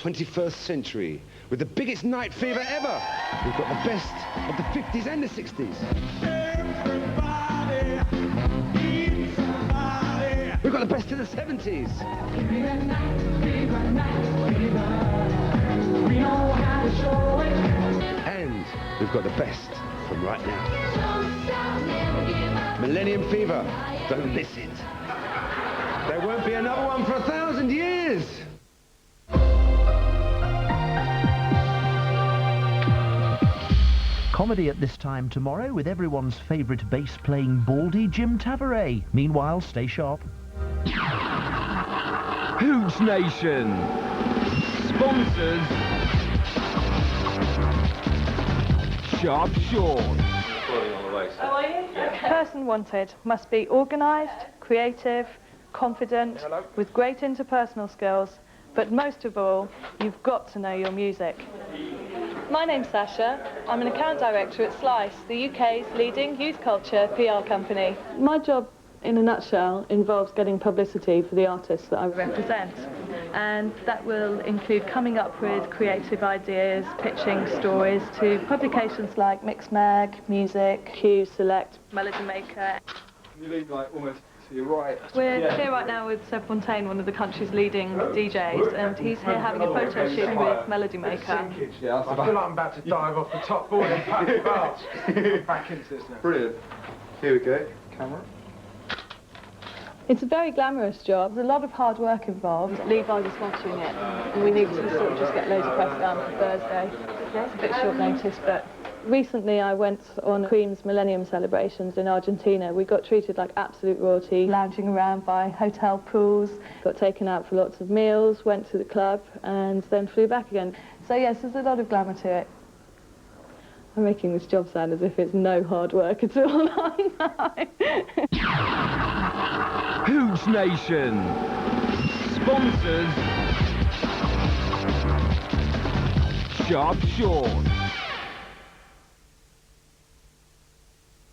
21st century with the biggest night fever ever. We've got the best of the 50s and the 60s. We've got the best of the 70s. And we've got the best from right now. Millennium Fever, don't miss it. There won't be another one for 1,000 years. Comedy at this time tomorrow with everyone's favourite bass-playing baldy Jim Tavaret. Meanwhile, stay sharp. Hoots Nation. Sponsors. Sharp Shorts. Person wanted must be organised, creative, confident, with great interpersonal skills, but most of all, you've got to know your music. My name's Sasha. I'm an account director at Slice, the UK's leading youth culture PR company. My job, in a nutshell, involves getting publicity for the artists that I represent. And that will include coming up with creative ideas, pitching stories to publications like Mixmag, Music, Q, Select, Melody Maker. You lean like almost to your right. We're here right now with Seb Fontaine, one of the country's leading DJs, and he's here having a photo shoot with Melody Maker. Yeah, I feel like I'm about to dive off the top board and back into this now. Brilliant. Here we go. Camera. It's a very glamorous job. There's a lot of hard work involved. Levi was watching it, and we needed to sort of just get loads of press done for Thursday. It's a bit short notice, but recently I went on Cream's Millennium celebrations in Argentina. We got treated like absolute royalty, lounging around by hotel pools, got taken out for lots of meals, went to the club, and then flew back again. So yes, there's a lot of glamour to it. I'm making this job sound as if it's no hard work at all. I know. Hoots Nation. Sponsors. Sharp Shorts.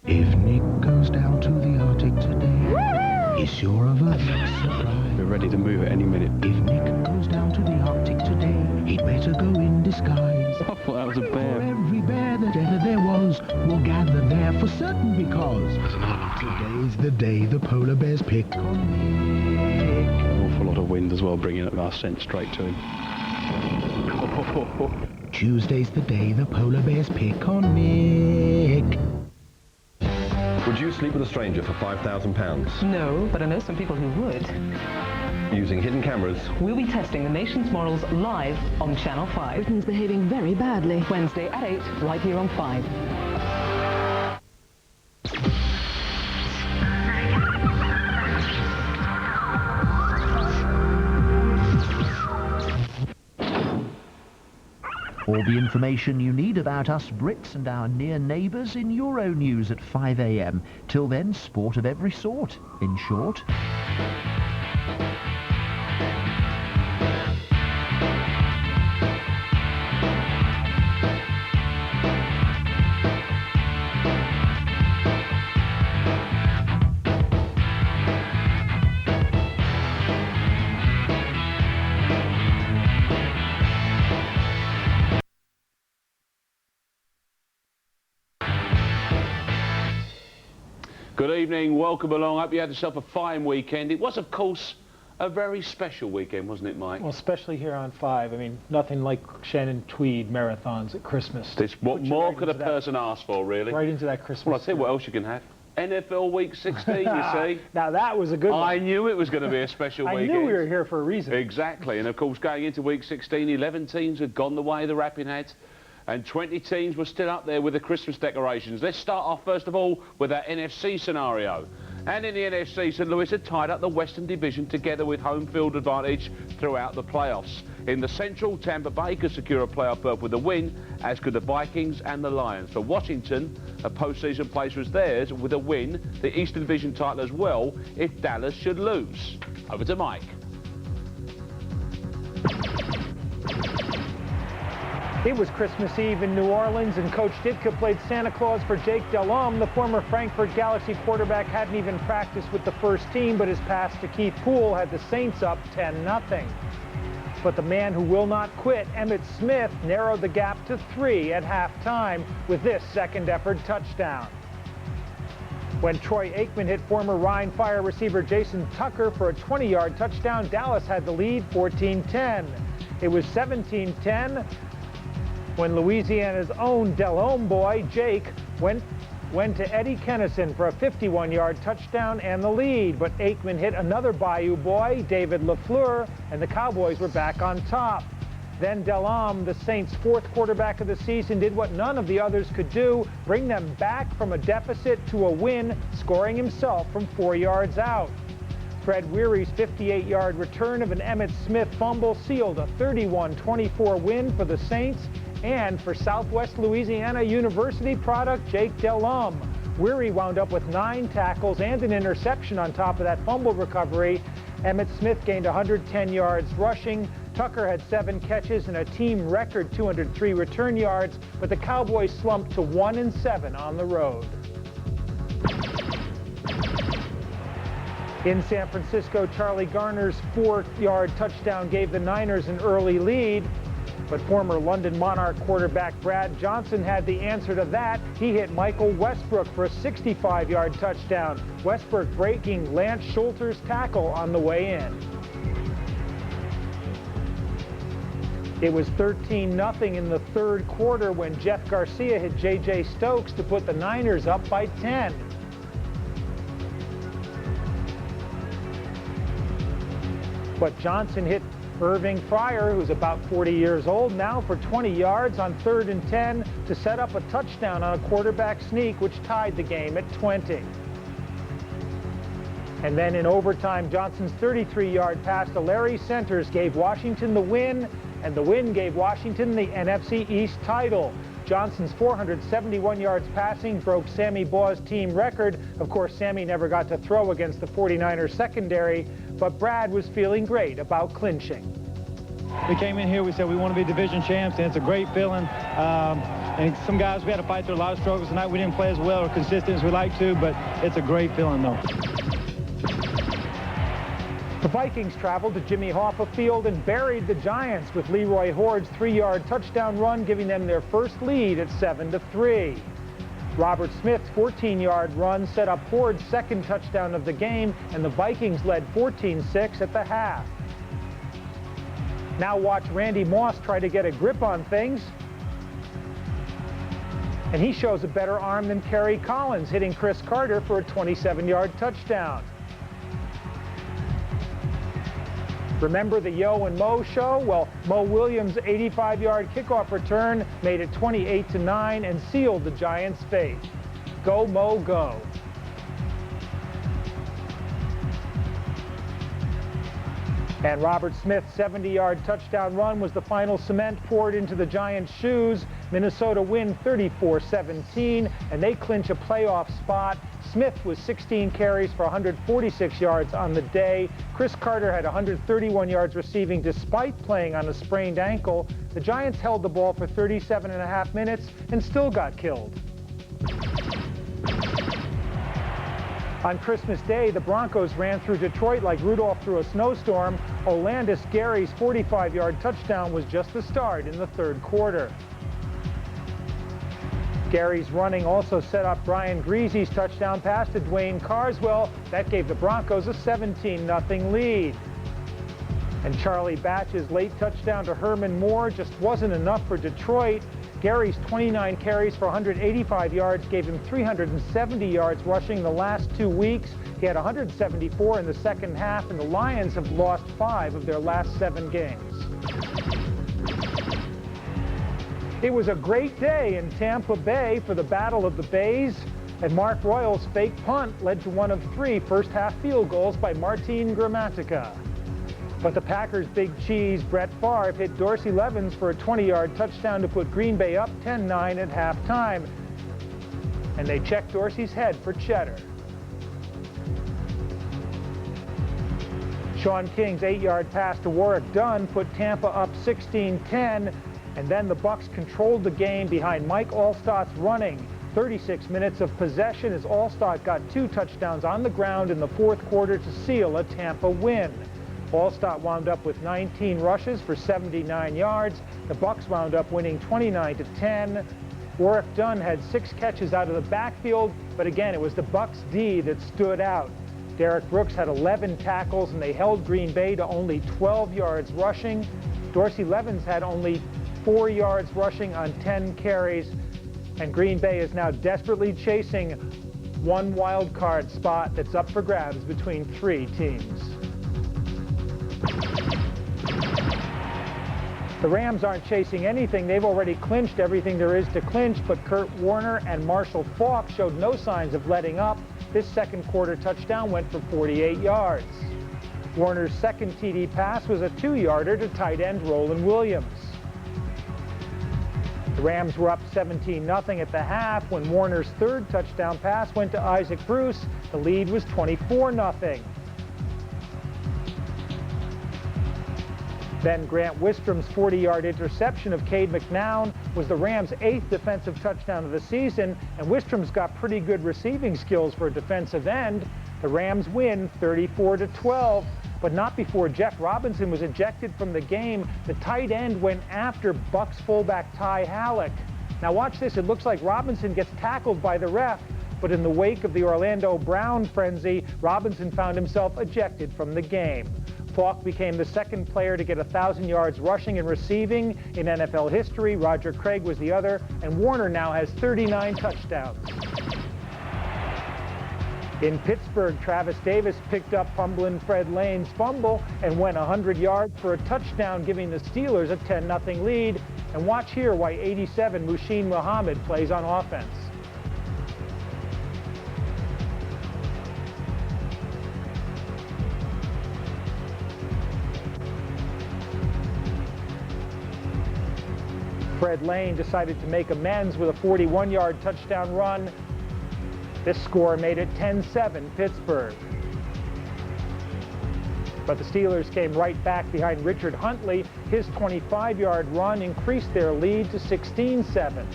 If Nick goes down to the Arctic today, he's sure of a big surprise. We're ready to move at any minute. If Nick goes down to the Arctic today, he'd better go in disguise. I thought that was a bear. For every bear that ever there was will gather there for certain, because today's the day the polar bears pick on Nick. An awful lot of wind as well, bringing our scent straight to him. Tuesday's the day the polar bears pick on Nick. Would you sleep with a stranger for £5,000? No, but I know some people who would. Using hidden cameras? We'll be testing the nation's morals live on Channel 5. Britain's behaving very badly. Wednesday at 8, right here on 5. All the information you need about us Brits and our near neighbours in Euronews at 5 AM. Till then, sport of every sort, in short. Good evening, welcome along. Hope you had yourself a fine weekend. It was, of course, a very special weekend, wasn't it, Mike? Well, especially here on 5. I mean, nothing like Shannon Tweed marathons at Christmas. What more could a person ask for, really? Right into that Christmas. Well, I'll tell you what else you can have. NFL Week 16, you see. Now, that was a good one. I knew it was going to be a special weekend. I knew we were here for a reason. Exactly. And, of course, going into Week 16, 11 teams had gone the way of the Rapping Hat. And 20 teams were still up there with the Christmas decorations. Let's start off, first of all, with our NFC scenario. And in the NFC, St Louis had tied up the Western Division together with home field advantage throughout the playoffs. In the Central, Tampa Bay could secure a playoff berth with a win, as could the Vikings and the Lions. For Washington, a postseason place was theirs with a win, the Eastern Division title as well, if Dallas should lose. Over to Mike. It was Christmas Eve in New Orleans, and Coach Ditka played Santa Claus for Jake Delhomme. The former Frankfurt Galaxy quarterback hadn't even practiced with the first team, but his pass to Keith Poole had the Saints up 10-0. But the man who will not quit, Emmitt Smith, narrowed the gap to 3 at halftime with this second effort touchdown. When Troy Aikman hit former Rhine Fire receiver Jason Tucker for a 20-yard touchdown, Dallas had the lead 14-10. It was 17-10 when Louisiana's own Delhomme boy, Jake, went to Eddie Kennison for a 51-yard touchdown and the lead. But Aikman hit another Bayou boy, David LaFleur, and the Cowboys were back on top. Then Delhomme, the Saints' 4th quarterback of the season, did what none of the others could do, bring them back from a deficit to a win, scoring himself from 4 yards out. Fred Weary's 58-yard return of an Emmitt Smith fumble sealed a 31-24 win for the Saints and for Southwest Louisiana University product Jake Delhomme. Weary wound up with 9 tackles and an interception on top of that fumble recovery. Emmitt Smith gained 110 yards rushing. Tucker had 7 catches and a team record 203 return yards, but the Cowboys slumped to 1-7 on the road. In San Francisco, Charlie Garner's 4-yard touchdown gave the Niners an early lead, but former London Monarch quarterback Brad Johnson had the answer to that. He hit Michael Westbrook for a 65-yard touchdown, Westbrook breaking Lance Schulter's tackle on the way in. It was 13-0 in the 3rd quarter when Jeff Garcia hit J.J. Stokes to put the Niners up by 10. But Johnson hit Irving Fryer, who's about 40 years old now, for 20 yards on 3rd and 10 to set up a touchdown on a quarterback sneak, which tied the game at 20. And then in overtime, Johnson's 33-yard pass to Larry Centers gave Washington the win, and the win gave Washington the NFC East title. Johnson's 471 yards passing broke Sammy Baugh's team record. Of course, Sammy never got to throw against the 49ers secondary, but Brad was feeling great about clinching. We came in here, we said we want to be division champs, and it's a great feeling. And some guys, we had to fight through a lot of struggles tonight. We didn't play as well or consistent as we like to, but it's a great feeling, though. The Vikings traveled to Jimmy Hoffa Field and buried the Giants with Leroy Hoard's 3-yard touchdown run, giving them their first lead at 7-3. Robert Smith's 14-yard run set up Hoard's second touchdown of the game, and the Vikings led 14-6 at the half. Now watch Randy Moss try to get a grip on things. And he shows a better arm than Kerry Collins, hitting Chris Carter for a 27-yard touchdown. Remember the Yo and Mo show? Well, Mo Williams' 85-yard kickoff return made it 28-9 and sealed the Giants' fate. Go, Mo, go. And Robert Smith's 70-yard touchdown run was the final cement poured into the Giants' shoes. Minnesota win 34-17, and they clinch a playoff spot. Smith was 16 carries for 146 yards on the day. Chris Carter had 131 yards receiving despite playing on a sprained ankle. The Giants held the ball for 37.5 minutes and still got killed. On Christmas Day, the Broncos ran through Detroit like Rudolph through a snowstorm. Olandis Gary's 45-yard touchdown was just the start in the 3rd quarter. Gary's running also set up Brian Greasy's touchdown pass to Dwayne Carswell. That gave the Broncos a 17-0 lead. And Charlie Batch's late touchdown to Herman Moore just wasn't enough for Detroit. Gary's 29 carries for 185 yards gave him 370 yards rushing the last 2 weeks. He had 174 in the second half, and the Lions have lost 5 of their last 7 games. It was a great day in Tampa Bay for the Battle of the Bays, and Mark Royal's fake punt led to one of 3 first-half field goals by Martin Gramatica. But the Packers' big cheese, Brett Favre, hit Dorsey Levens for a 20-yard touchdown to put Green Bay up 10-9 at halftime. And they checked Dorsey's head for cheddar. Sean King's 8-yard pass to Warwick Dunn put Tampa up 16-10, and then the Bucs controlled the game behind Mike Allstott's running. 36 minutes of possession as Allstott got 2 touchdowns on the ground in the 4th quarter to seal a Tampa win. Allstott wound up with 19 rushes for 79 yards. The Bucs wound up winning 29-10. Warrick Dunn had 6 catches out of the backfield, but again, it was the Bucs D that stood out. Derek Brooks had 11 tackles, and they held Green Bay to only 12 yards rushing. Dorsey Levens had only 4 yards rushing on 10 carries, and Green Bay is now desperately chasing one wild card spot that's up for grabs between 3 teams. The Rams aren't chasing anything. They've already clinched everything there is to clinch, but Kurt Warner and Marshall Faulk showed no signs of letting up. This second quarter touchdown went for 48 yards. Warner's second TD pass was a 2-yarder to tight end Roland Williams. The Rams were up 17-0 at the half when Warner's third touchdown pass went to Isaac Bruce. The lead was 24-0. Then Grant Wistrom's 40-yard interception of Cade McNown was the Rams' 8th defensive touchdown of the season, and Wistrom's got pretty good receiving skills for a defensive end. The Rams win 34-12, but not before Jeff Robinson was ejected from the game. The tight end went after Bucs fullback Ty Halleck. Now watch this. It looks like Robinson gets tackled by the ref, but in the wake of the Orlando Brown frenzy, Robinson found himself ejected from the game. Faulk became the second player to get 1,000 yards rushing and receiving in NFL history. Roger Craig was the other, and Warner now has 39 touchdowns. In Pittsburgh, Travis Davis picked up fumbling Fred Lane's fumble and went 100 yards for a touchdown, giving the Steelers a 10-0 lead. And watch here why 87 Muhsin Muhammad plays on offense. Fred Lane decided to make amends with a 41-yard touchdown run. This score made it 10-7 Pittsburgh. But the Steelers came right back behind Richard Huntley. His 25-yard run increased their lead to 16-7.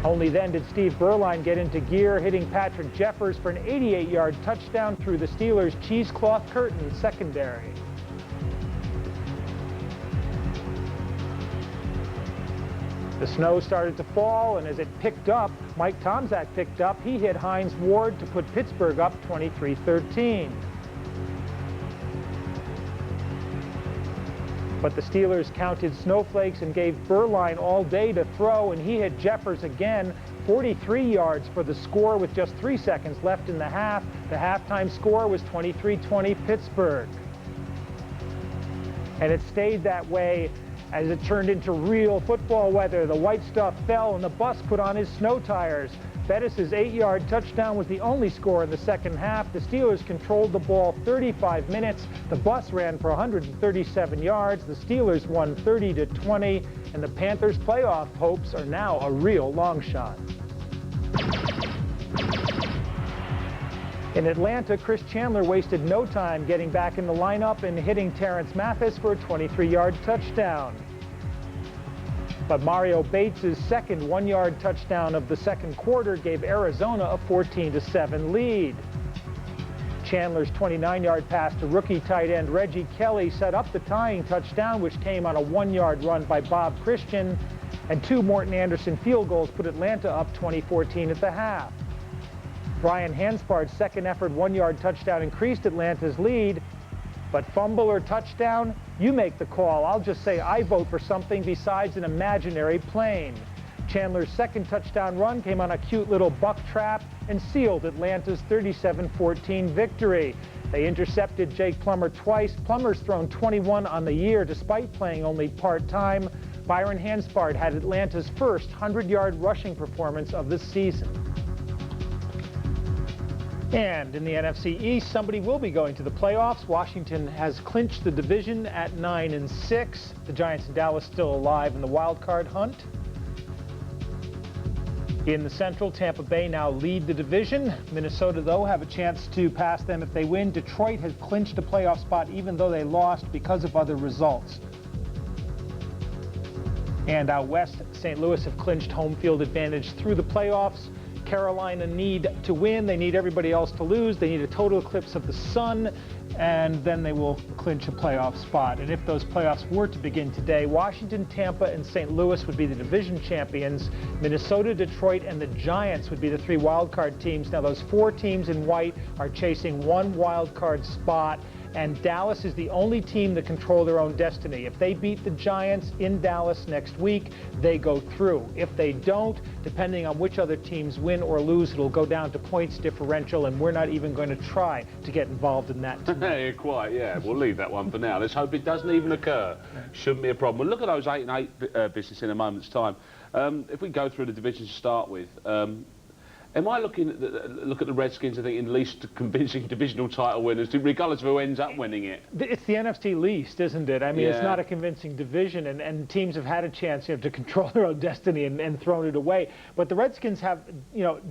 Only then did Steve Berline get into gear, hitting Patrick Jeffers for an 88-yard touchdown through the Steelers' cheesecloth curtain secondary. The snow started to fall, and as it picked up, Mike Tomczak picked up. He hit Hines Ward to put Pittsburgh up 23-13. But the Steelers counted snowflakes and gave Berline all day to throw, and he hit Jeffers again, 43 yards for the score with just 3 seconds left in the half. The halftime score was 23-20 Pittsburgh. And it stayed that way as it turned into real football weather. The white stuff fell and the bus put on his snow tires. Bettis' 8-yard touchdown was the only score in the second half. The Steelers controlled the ball 35 minutes. The bus ran for 137 yards. The Steelers won 30-20, and the Panthers' playoff hopes are now a real long shot. In Atlanta, Chris Chandler wasted no time getting back in the lineup and hitting Terrence Mathis for a 23-yard touchdown. But Mario Bates' second 1-yard touchdown of the second quarter gave Arizona a 14-7 lead. Chandler's 29-yard pass to rookie tight end Reggie Kelly set up the tying touchdown, which came on a 1-yard run by Bob Christian, and 2 Morton Anderson field goals put Atlanta up 20-14 at the half. Brian Hanspard's second effort 1-yard touchdown increased Atlanta's lead, but fumble or touchdown, you make the call. I'll just say I vote for something besides an imaginary plane. Chandler's second touchdown run came on a cute little buck trap and sealed Atlanta's 37-14 victory. They intercepted Jake Plummer twice. Plummer's thrown 21 on the year despite playing only part-time. Byron Hanspard had Atlanta's first 100-yard rushing performance of the season. And in the NFC East, somebody will be going to the playoffs. Washington has clinched the division at 9-6. The Giants and Dallas still alive in the wild card hunt. In the Central, Tampa Bay now lead the division. Minnesota, though, have a chance to pass them if they win. Detroit has clinched a playoff spot even though they lost because of other results. And out west, St. Louis have clinched home field advantage through the playoffs. Carolina need to win. They need everybody else to lose. They need a total eclipse of the sun, and then they will clinch a playoff spot. And if those playoffs were to begin today, Washington, Tampa, and St. Louis would be the division champions. Minnesota, Detroit, and the Giants would be the 3 wildcard teams. Now, those 4 teams in white are chasing 1 wildcard spot, and Dallas is the only team that control their own destiny. If they beat the Giants in Dallas next week, they go through. If they don't, depending on which other teams win or lose, it'll go down to points differential, and we're not even going to try to get involved in that. Yeah, quite, yeah. We'll leave that one for now. Let's hope it doesn't even occur. Shouldn't be a problem. We'll look at those 8 and 8 business in a moment's time. If we go through the divisions to start with, am I looking at the Redskins, I think, in least convincing divisional title winners, regardless of who ends up winning it? It's the NFC least, isn't it? I mean, Yeah. It's not a convincing division, and teams have had a chance, to control their own destiny and thrown it away. But the Redskins have,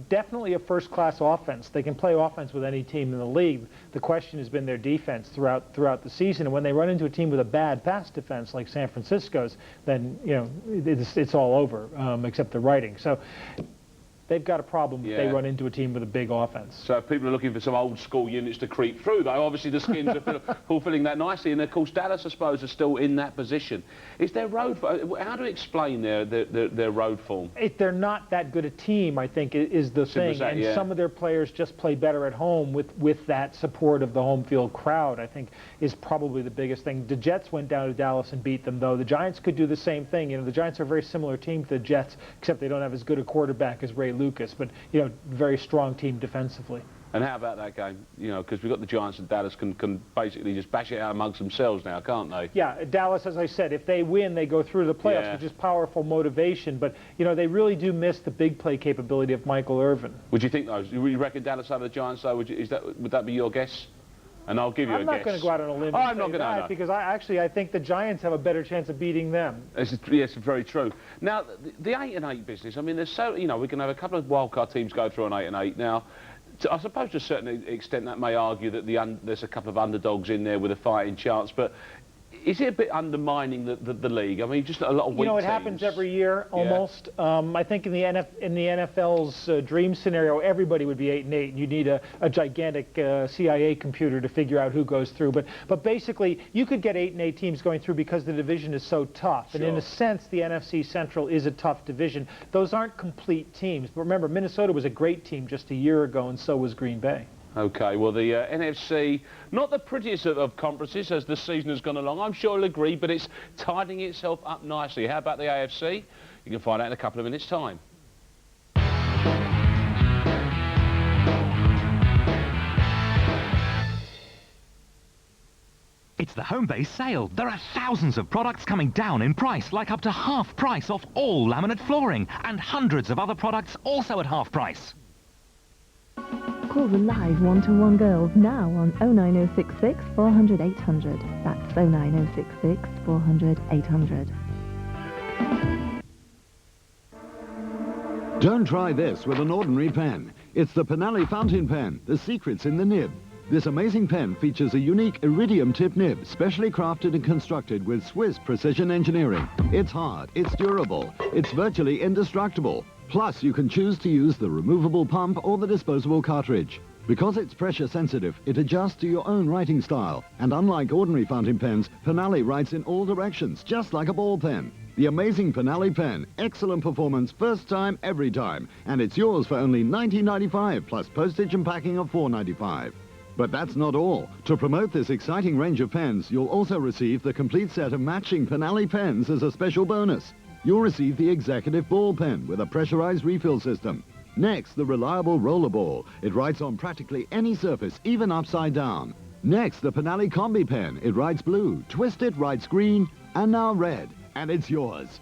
definitely a first-class offense. They can play offense with any team in the league. The question has been their defense throughout the season. And when they run into a team with a bad pass defense like San Francisco's, then, it's all over, except the writing. So they've got a problem if they run into a team with a big offense. So if people are looking for some old school units to creep through, though, obviously the Skins are fulfilling that nicely, and of course Dallas, I suppose, are still in that position. Is their road? How do you explain their road form? They're not that good a team, I think, is the thing. That, and some of their players just play better at home with that support of the home field crowd, I think, is probably the biggest thing. The Jets went down to Dallas and beat them, though. The Giants could do the same thing. The Giants are a very similar team to the Jets, except they don't have as good a quarterback as Ray Lucas, but very strong team defensively. And how about that game? Because we've got the Giants and Dallas can basically just bash it out amongst themselves now, can't they? Yeah, Dallas, as I said, if they win, they go through the playoffs, which is powerful motivation. But they really do miss the big play capability of Michael Irvin. Would you think those? You reckon Dallas over the Giants? Though, would that be your guess? And I'll give you a guess. I'm not going to go out on a limb and say that, because I think the Giants have a better chance of beating them. Yes, very true. Now, the 8 and 8 business, I mean, there's we can have a couple of wildcard teams go through on 8 and 8. Now, I suppose to a certain extent that may argue that there's a couple of underdogs in there with a fighting chance, but is it a bit undermining the league? I mean, just a lot of weak it happens every year, almost. I think in the NFL's dream scenario, everybody would be 8 and 8, and you need a gigantic CIA computer to figure out who goes through. But basically, you could get 8 and 8 teams going through because the division is so tough. Sure. And in a sense, the NFC Central is a tough division. Those aren't complete teams. But remember, Minnesota was a great team just a year ago, and so was Green Bay. Okay, well, the NFC, not the prettiest of conferences as the season has gone along, I'm sure you'll agree, but it's tidying itself up nicely. How about the AFC? You can find out in a couple of minutes' time. It's the Homebase sale. There are thousands of products coming down in price, like up to half price off all laminate flooring, and hundreds of other products also at half price. Call the live one-to-one girls now on 09066 400 800. That's 09066 400 800. Don't try this with an ordinary pen. It's the Penally fountain pen. The secret's in the nib. This amazing pen features a unique iridium tip nib, specially crafted and constructed with Swiss precision engineering. It's hard, it's durable, it's virtually indestructible. Plus, you can choose to use the removable pump or the disposable cartridge. Because it's pressure sensitive, it adjusts to your own writing style. And unlike ordinary fountain pens, Penally writes in all directions, just like a ball pen. The amazing Penally pen, excellent performance, first time, every time. And it's yours for only $19.95, plus postage and packing of $4.95. But that's not all. To promote this exciting range of pens, you'll also receive the complete set of matching Penally pens as a special bonus. You'll receive the executive ball pen with a pressurized refill system. Next, the reliable roller ball. It writes on practically any surface, even upside down. Next, the Penally Combi pen. It writes blue, twist it, writes green, and now red. And it's yours.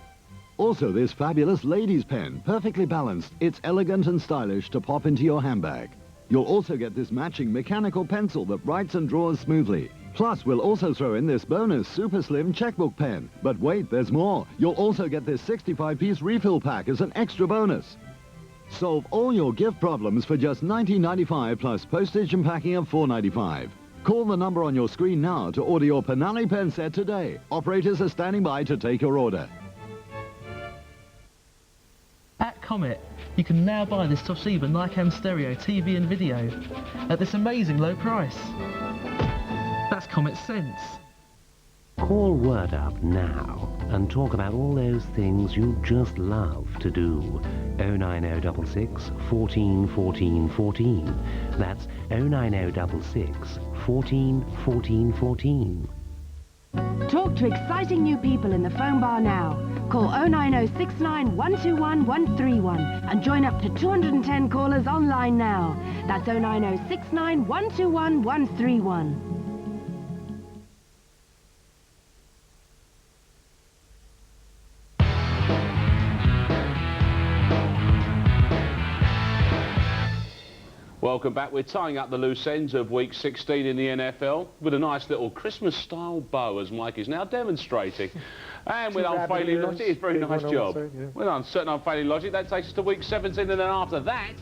Also, this fabulous ladies' pen, perfectly balanced. It's elegant and stylish to pop into your handbag. You'll also get this matching mechanical pencil that writes and draws smoothly. Plus, we'll also throw in this bonus super slim checkbook pen. But wait, there's more. You'll also get this 65-piece refill pack as an extra bonus. Solve all your gift problems for just $19.95 plus postage and packing of $4.95. Call the number on your screen now to order your Penally pen set today. Operators are standing by to take your order. At Comet, You can now buy this Toshiba Nikon stereo TV and video at this amazing low price. That's common sense. Call Word Up now and talk about all those things you just love to do. 09066 14 14 14. That's 09066 14 14 14. Talk to exciting new people in the phone bar now. Call 09069 121 131 and join up to 210 callers online now. That's 09069 121 131. Welcome back. We're tying up the loose ends of week 16 in the NFL with a nice little Christmas-style bow, as Mike is now demonstrating. And with unfailing logic, it's a very nice job. With certain unfailing logic, that takes us to week 17, and then after that,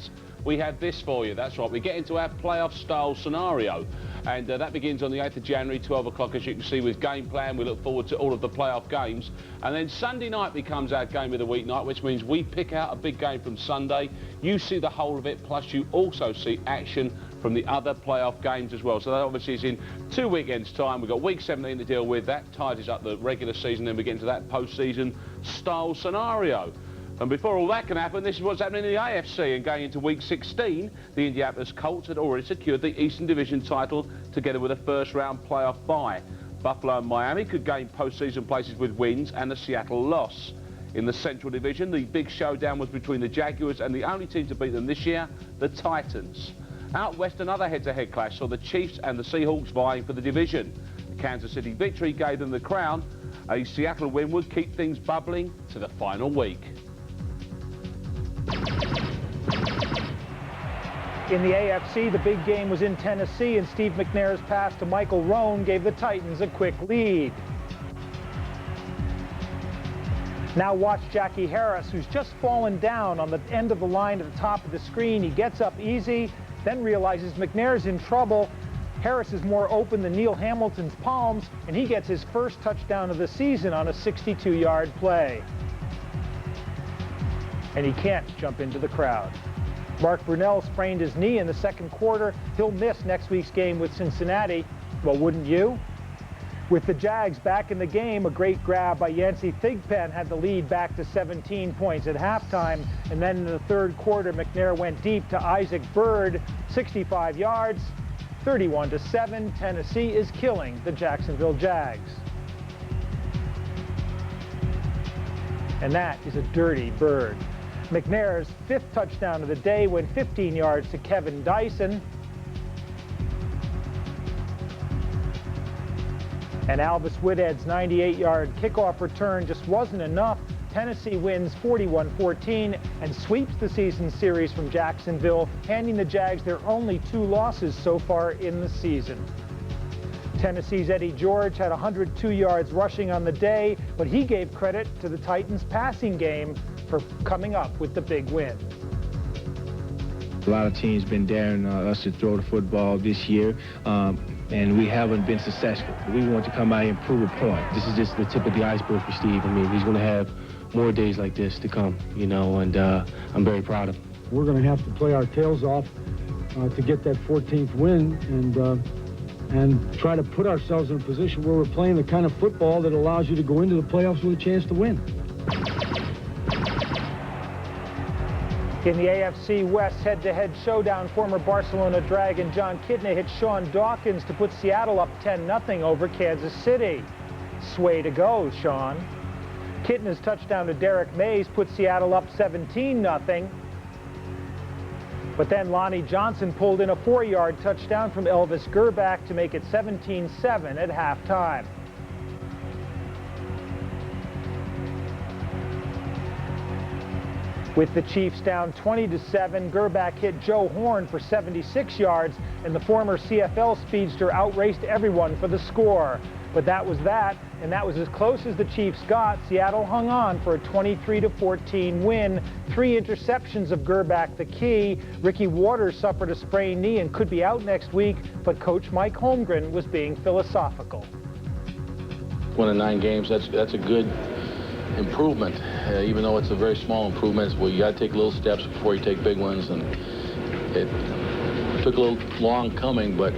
we have this for you. That's right, we get into our playoff-style scenario. And that begins on the 8th of January, 12 o'clock, as you can see, with game plan. We look forward to all of the playoff games. And then Sunday night becomes our game of the week night, which means we pick out a big game from Sunday. You see the whole of it, plus you also see action from the other playoff games as well. So that obviously is in 2 weekends' time. We've got week 17 to deal with. That ties up the regular season, then we get into that postseason style scenario. And before all that can happen, this is what's happening in the AFC. And going into week 16, the Indianapolis Colts had already secured the Eastern Division title together with a first-round playoff bye. Buffalo and Miami could gain postseason places with wins and a Seattle loss. In the Central Division, the big showdown was between the Jaguars and the only team to beat them this year, the Titans. Out west, another head-to-head clash saw the Chiefs and the Seahawks vying for the division. The Kansas City victory gave them the crown. A Seattle win would keep things bubbling to the final week. In the AFC, the big game was in Tennessee, and Steve McNair's pass to Michael Rohn gave the Titans a quick lead. Now watch Jackie Harris, who's just fallen down on the end of the line at the top of the screen. He gets up easy, then realizes McNair's in trouble. Harris is more open than Neil Hamilton's palms, and he gets his first touchdown of the season on a 62-yard play. And he can't jump into the crowd. Mark Brunell sprained his knee in the second quarter. He'll miss next week's game with Cincinnati. Well, wouldn't you? With the Jags back in the game, a great grab by Yancey Thigpen had the lead back to 17 points at halftime. And then in the third quarter, McNair went deep to Isaac Byrd, 65 yards, 31-7. Tennessee is killing the Jacksonville Jags. And that is a dirty Byrd. McNair's 5th touchdown of the day went 15 yards to Kevin Dyson. And Alvis Whithead's 98-yard kickoff return just wasn't enough. Tennessee wins 41-14 and sweeps the season series from Jacksonville, handing the Jags their only 2 losses so far in the season. Tennessee's Eddie George had 102 yards rushing on the day, but he gave credit to the Titans' passing game for coming up with the big win. A lot of teams been daring us to throw the football this year, and we haven't been successful. We want to come out and prove a point. This is just the tip of the iceberg for Steve. I mean, he's going to have more days like this to come, you know, and I'm very proud of him. We're going to have to play our tails off to get that 14th win and try to put ourselves in a position where we're playing the kind of football that allows you to go into the playoffs with a chance to win. In the AFC West head-to-head showdown, former Barcelona Dragon John Kidney hit Sean Dawkins to put Seattle up 10-0 over Kansas City. Sway to go, Sean. Kitna's touchdown to Derek Mays put Seattle up 17-0. But then Lonnie Johnson pulled in a 4-yard touchdown from Elvis Gerbach to make it 17-7 at halftime. With the Chiefs down 20-7, Gerbach hit Joe Horn for 76 yards, and the former CFL speedster outraced everyone for the score. But that was that, and that was as close as the Chiefs got. Seattle hung on for a 23-14 win. 3 interceptions of Gerbach the key. Ricky Waters suffered a sprained knee and could be out next week, but Coach Mike Holmgren was being philosophical. One of 9 games, that's a good improvement, even though it's a very small improvement. Well, you got to take little steps before you take big ones, and it took a little long coming, but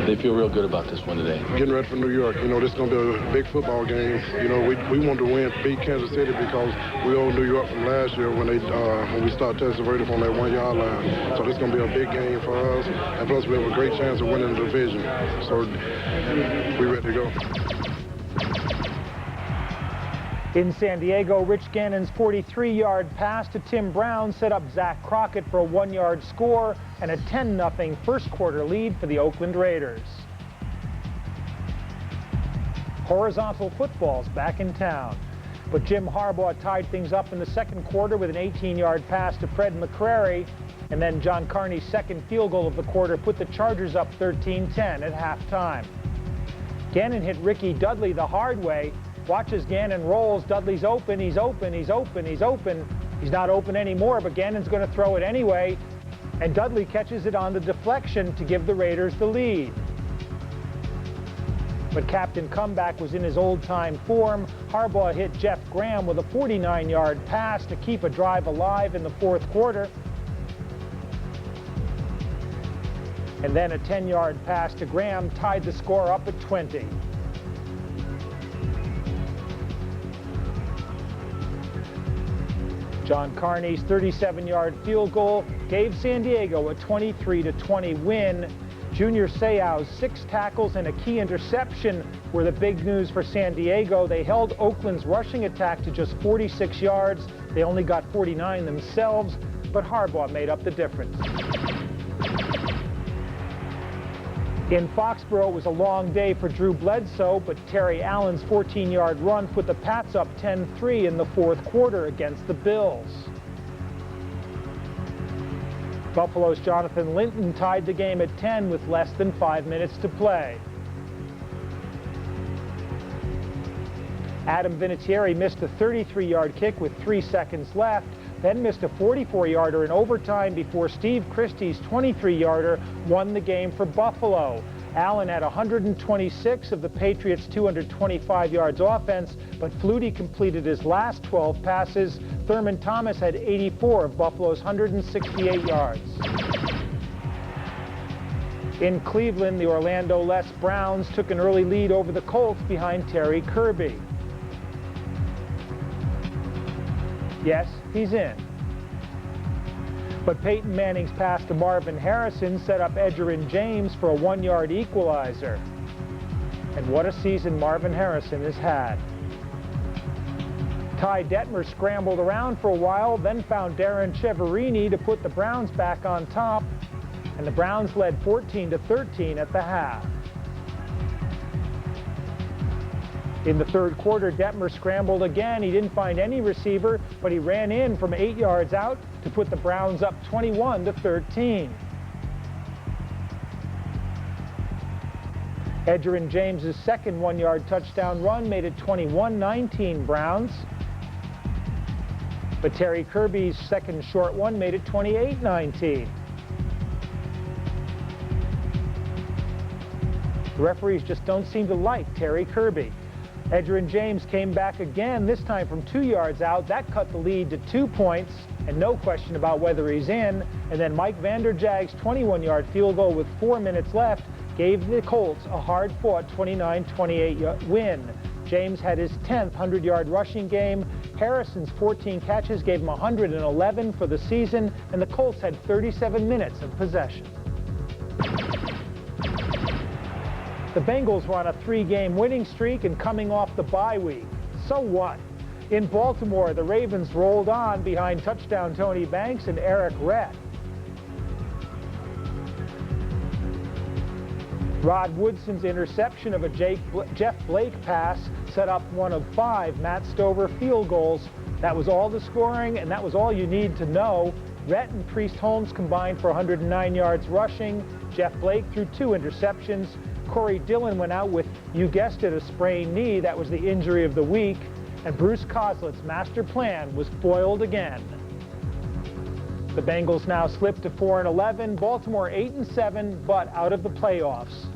they feel real good about this one today. Getting ready for New York, you know, this is going to be a big football game. You know, we want to beat Kansas City because we owe New York from last year when we started testing verdict on that 1 yard line. So this is going to be a big game for us, and plus we have a great chance of winning the division. So we're ready to go. In San Diego, Rich Gannon's 43-yard pass to Tim Brown set up Zach Crockett for a 1-yard score and a 10-0 first-quarter lead for the Oakland Raiders. Horizontal football's back in town, but Jim Harbaugh tied things up in the second quarter with an 18-yard pass to Fred McCrary, and then John Carney's second field goal of the quarter put the Chargers up 13-10 at halftime. Gannon hit Ricky Dudley the hard way. Watch as Gannon rolls. Dudley's open, he's open, he's open, he's open. He's not open anymore, but Gannon's going to throw it anyway. And Dudley catches it on the deflection to give the Raiders the lead. But Captain Comeback was in his old-time form. Harbaugh hit Jeff Graham with a 49-yard pass to keep a drive alive in the fourth quarter. And then a 10-yard pass to Graham tied the score up at 20. John Carney's 37-yard field goal gave San Diego a 23-20 win. Junior Seau's 6 tackles and a key interception were the big news for San Diego. They held Oakland's rushing attack to just 46 yards. They only got 49 themselves, but Harbaugh made up the difference. In Foxborough, it was a long day for Drew Bledsoe, but Terry Allen's 14-yard run put the Pats up 10-3 in the fourth quarter against the Bills. Buffalo's Jonathan Linton tied the game at 10 with less than 5 minutes to play. Adam Vinatieri missed a 33-yard kick with 3 seconds left, then missed a 44-yarder in overtime before Steve Christie's 23-yarder won the game for Buffalo. Allen had 126 of the Patriots' 225 yards offense, but Flutie completed his last 12 passes. Thurman Thomas had 84 of Buffalo's 168 yards. In Cleveland, the Orlando Les Browns took an early lead over the Colts behind Terry Kirby. Yes, he's in. But Peyton Manning's pass to Marvin Harrison set up Edgerrin James for a 1-yard equalizer. And what a season Marvin Harrison has had. Ty Detmer scrambled around for a while, then found Darren Cheverini to put the Browns back on top, and the Browns led 14-13 at the half. In the third quarter, Detmer scrambled again. He didn't find any receiver, but he ran in from 8 yards out to put the Browns up 21-13. Edgerrin James's second 1-yard touchdown run made it 21-19 Browns. But Terry Kirby's second short one made it 28-19. The referees just don't seem to like Terry Kirby. Edgerrin James came back again, this time from 2 yards out. That cut the lead to 2 points, and no question about whether he's in. And then Mike Vanderjag's 21-yard field goal with 4 minutes left gave the Colts a hard-fought 29-28 win. James had his 10th 100-yard rushing game. Harrison's 14 catches gave him 111 for the season, and the Colts had 37 minutes of possession. The Bengals were on a 3-game winning streak and coming off the bye week. So what? In Baltimore, the Ravens rolled on behind touchdown Tony Banks and Eric Rett. Rod Woodson's interception of a Jeff Blake pass set up one of 5 Matt Stover field goals. That was all the scoring, and that was all you need to know. Rett and Priest Holmes combined for 109 yards rushing. Jeff Blake threw 2 interceptions. Corey Dillon went out with, you guessed it, a sprained knee. That was the injury of the week. And Bruce Coslett's master plan was foiled again. The Bengals now slip to 4-11, Baltimore 8-7, but out of the playoffs.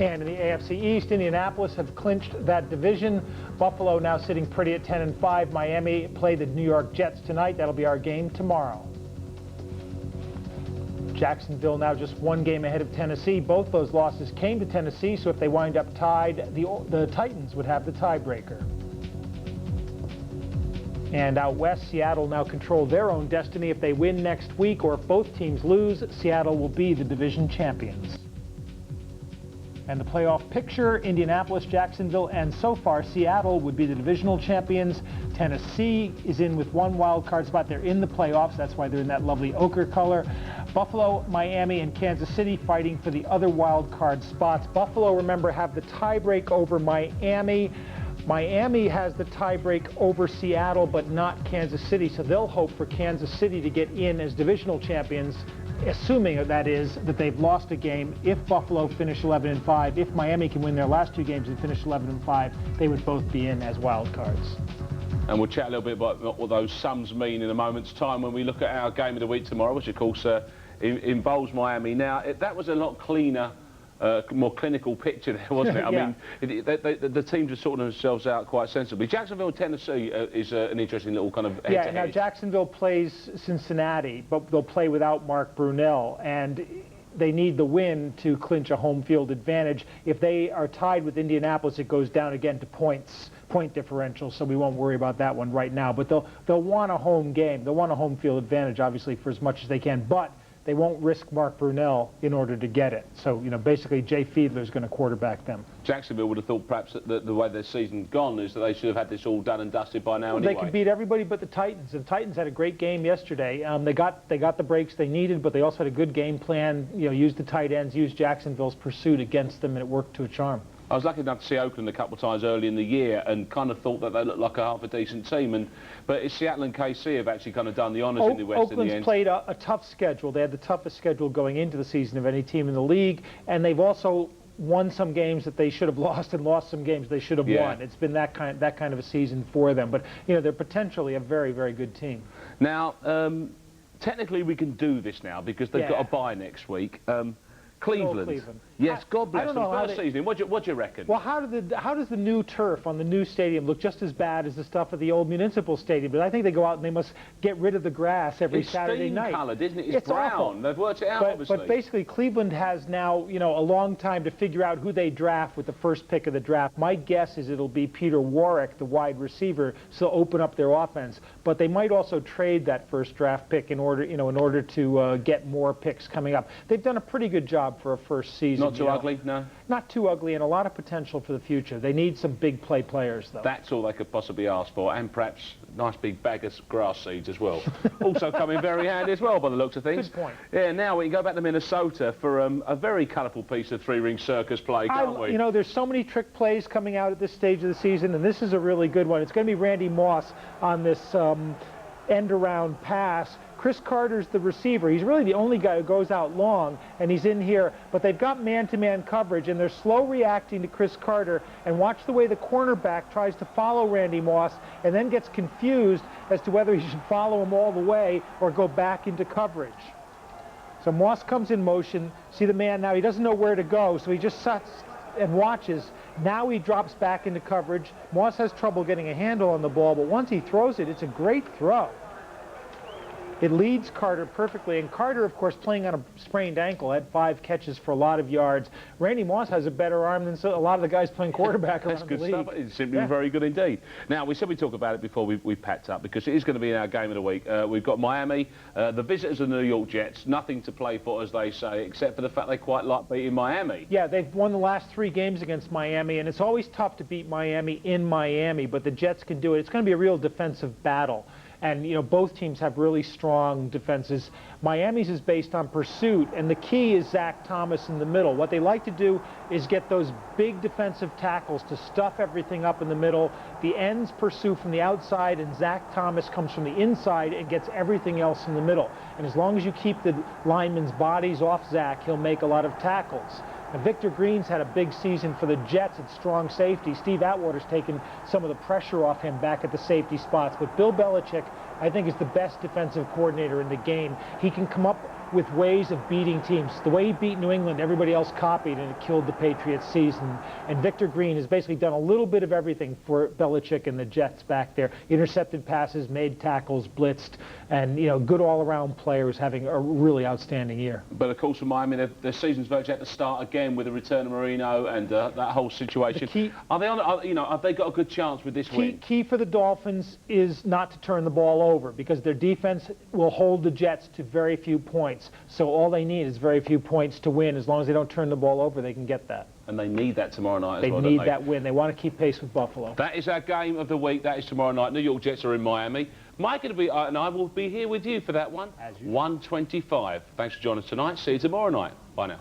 And in the AFC East, Indianapolis have clinched that division. Buffalo now sitting pretty at 10-5. Miami play the New York Jets tonight. That'll be our game tomorrow. Jacksonville now just one game ahead of Tennessee. Both those losses came to Tennessee, so if they wind up tied, the Titans would have the tiebreaker. And out west, Seattle now control their own destiny. If they win next week or if both teams lose, Seattle will be the division champions. And the playoff picture, Indianapolis, Jacksonville, and so far Seattle would be the divisional champions. Tennessee is in with one wild card spot. They're in the playoffs. That's why they're in that lovely ochre color. Buffalo, Miami, and Kansas City fighting for the other wild card spots. Buffalo, remember, have the tiebreak over Miami. Miami has the tiebreak over Seattle, but not Kansas City. So they'll hope for Kansas City to get in as divisional champions, assuming that is that they've lost a game. If Buffalo finish 11-5, if Miami can win their last 2 games and finish 11-5, they would both be in as wild cards. And we'll chat a little bit about what those sums mean in a moment's time when we look at our game of the week tomorrow, which of course involves Miami. Now, that was a lot cleaner, more clinical picture there, wasn't it? I mean, the teams are sorting themselves out quite sensibly. Jacksonville, Tennessee is an interesting little kind of head-to-head. Yeah, now Jacksonville plays Cincinnati, but they'll play without Mark Brunell, and they need the win to clinch a home field advantage. If they are tied with Indianapolis, it goes down again to point differential, so we won't worry about that one right now. But they'll want a home game. They'll want a home field advantage, obviously, for as much as they can. But they won't risk Mark Brunell in order to get it. So, you know, basically Jay Fiedler's going to quarterback them. Jacksonville would have thought perhaps that the way their season's gone is that they should have had this all done and dusted by now anyway. They can beat everybody but the Titans. The Titans had a great game yesterday. They got the breaks they needed, but they also had a good game plan. You know, used the tight ends, used Jacksonville's pursuit against them, and it worked to a charm. I was lucky enough to see Oakland a couple of times early in the year and kind of thought that they looked like a half a decent team. But it's Seattle and KC have actually kind of done the honours in the West in the end. Oakland's played a tough schedule. They had the toughest schedule going into the season of any team in the league, and they've also won some games that they should have lost and lost some games they should have won. It's been that kind of a season for them. But, you know, they're potentially a very, very good team. Now, technically we can do this now because they've got a bye next week. Cleveland. Yes, God bless them. First season. What do you reckon? Well, how does the new turf on the new stadium look just as bad as the stuff at the old municipal stadium? But I think they go out and they must get rid of the grass every Saturday night. It's steam-coloured, isn't it? It's brown. Awful. They've worked it out, obviously. But basically, Cleveland has now, you know, a long time to figure out who they draft with the first pick of the draft. My guess is it'll be Peter Warrick, the wide receiver, so open up their offense. But they might also trade that first draft pick in order to get more picks coming up. They've done a pretty good job for a first season. Not too ugly, no? Not too ugly, and a lot of potential for the future. They need some big play players, though. That's all they could possibly ask for, and perhaps a nice big bag of grass seeds as well. Also come in very handy as well, by the looks of things. Good point. Yeah, now we can go back to Minnesota for a very colourful piece of three-ring circus play, can't we? You know, there's so many trick plays coming out at this stage of the season, and this is a really good one. It's going to be Randy Moss on this end-around pass. Chris Carter's the receiver. He's really the only guy who goes out long, and he's in here. But they've got man-to-man coverage, and they're slow reacting to Chris Carter. And watch the way the cornerback tries to follow Randy Moss and then gets confused as to whether he should follow him all the way or go back into coverage. So Moss comes in motion. See the man now. He doesn't know where to go, so he just sits and watches. Now he drops back into coverage. Moss has trouble getting a handle on the ball, but once he throws it, it's a great throw. It leads Carter perfectly, and Carter, of course, playing on a sprained ankle, had 5 catches for a lot of yards. Randy Moss has a better arm than a lot of the guys playing quarterback around the league. That's good stuff. It's simply very good indeed. Now, we said we'd talk about it before we packed up, because it is going to be in our game of the week. We've got Miami, the visitors of the New York Jets, nothing to play for, as they say, except for the fact they quite like beating Miami. Yeah, they've won the last 3 games against Miami, and it's always tough to beat Miami in Miami, but the Jets can do it. It's going to be a real defensive battle. And, you know, both teams have really strong defenses. Miami's is based on pursuit, and the key is Zach Thomas in the middle. What they like to do is get those big defensive tackles to stuff everything up in the middle. The ends pursue from the outside, and Zach Thomas comes from the inside and gets everything else in the middle. And as long as you keep the linemen's bodies off Zach, he'll make a lot of tackles. Now, Victor Green's had a big season for the Jets at strong safety. Steve Atwater's taken some of the pressure off him back at the safety spots. But Bill Belichick, I think, is the best defensive coordinator in the game. He can come up with ways of beating teams. The way he beat New England, everybody else copied, and it killed the Patriots' season. And Victor Green has basically done a little bit of everything for Belichick and the Jets back there. Intercepted passes, made tackles, blitzed, and, you know, good all-around players having a really outstanding year. But of course, for Miami, their season's virtually had to start again with the return of Marino and that whole situation. Have they got a good chance with this win? Key for the Dolphins is not to turn the ball over, because their defense will hold the Jets to very few points. So all they need is very few points to win. As long as they don't turn the ball over, they can get that. And they need that tomorrow night as well, They need that win. They want to keep pace with Buffalo. That is our game of the week. That is tomorrow night. New York Jets are in Miami. Mike and I will be here with you for that one. 1:25. Thanks for joining us tonight. See you tomorrow night. Bye now.